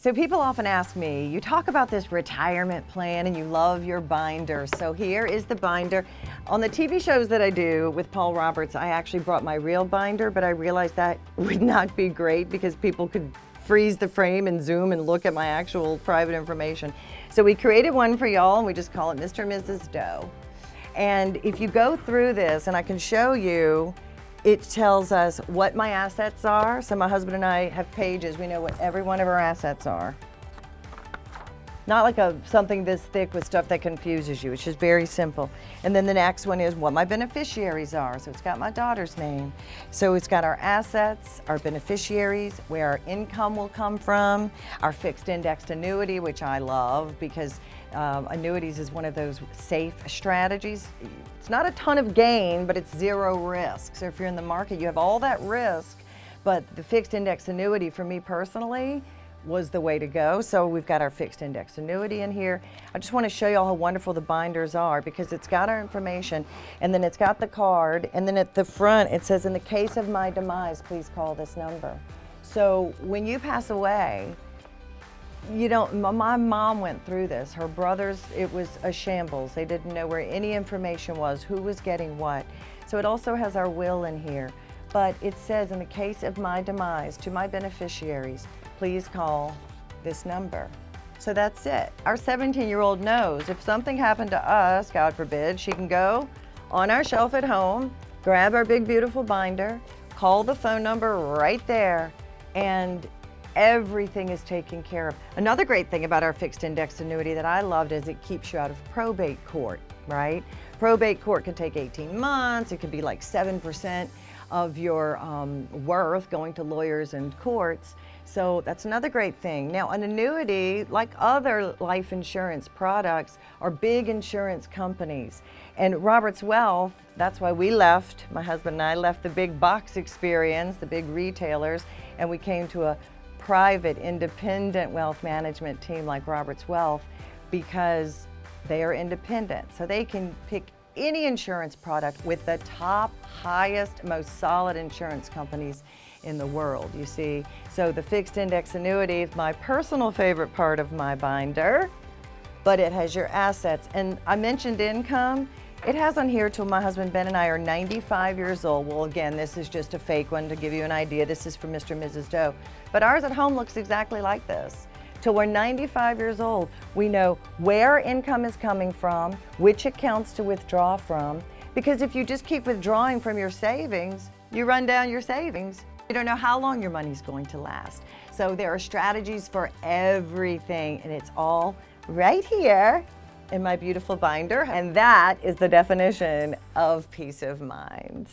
So people often ask me, you talk about this retirement plan and you love your binder. So here is the binder. On the TV shows that I do with Paul Roberts, I actually brought my real binder, but I realized that would not be great because people could freeze the frame and zoom and look at my actual private information. So we created one for y'all and we just call it Mr. and Mrs. Doe. And if you go through this, and I can show you, it tells us what my assets are. So my husband and I have pages. We know what every one of our assets are. Not like something this thick with stuff that confuses you. It's just very simple. And then the next one is what my beneficiaries are. So it's got my daughter's name. So it's got our assets, our beneficiaries, where our income will come from, our fixed indexed annuity, which I love because annuities is one of those safe strategies. It's not a ton of gain, but it's zero risk. So if you're in the market, you have all that risk, but the fixed index annuity for me personally was the way to go. So we've got our fixed index annuity in here. I just want to show you all how wonderful the binders are because it's got our information and then it's got the card, and then at the front it says, in the case of my demise, please call this number. So when you pass away, my mom went through this. Her brothers, it was a shambles. They didn't know where any information was, who was getting what. So it also has our will in here. But it says, in the case of my demise, to my beneficiaries, please call this number. So that's it. Our 17-year-old knows if something happened to us, God forbid, she can go on our shelf at home, grab our big, beautiful binder, call the phone number right there, and everything is taken care of. Another great thing about our fixed index annuity that I loved is it keeps you out of probate court, right? Probate court can take 18 months. It can be like 7% of your worth going to lawyers and courts. So that's another great thing. Now, an annuity, like other life insurance products, are big insurance companies. And Robert's Wealth, that's why we left, my husband and I left the big box experience, the big retailers, and we came to a private, independent wealth management team like Robert's Wealth because they are independent. So they can pick any insurance product with the top, highest, most solid insurance companies in the world, you see. So the fixed index annuity is my personal favorite part of my binder, but it has your assets. And I mentioned income. It has on here till my husband Ben and I are 95 years old. Well, again, this is just a fake one to give you an idea. This is for Mr. and Mrs. Doe. But ours at home looks exactly like this. Till we're 95 years old, we know where our income is coming from, which accounts to withdraw from, because if you just keep withdrawing from your savings, you run down your savings. You don't know how long your money's going to last. So there are strategies for everything, and it's all right here in my beautiful binder, and that is the definition of peace of mind.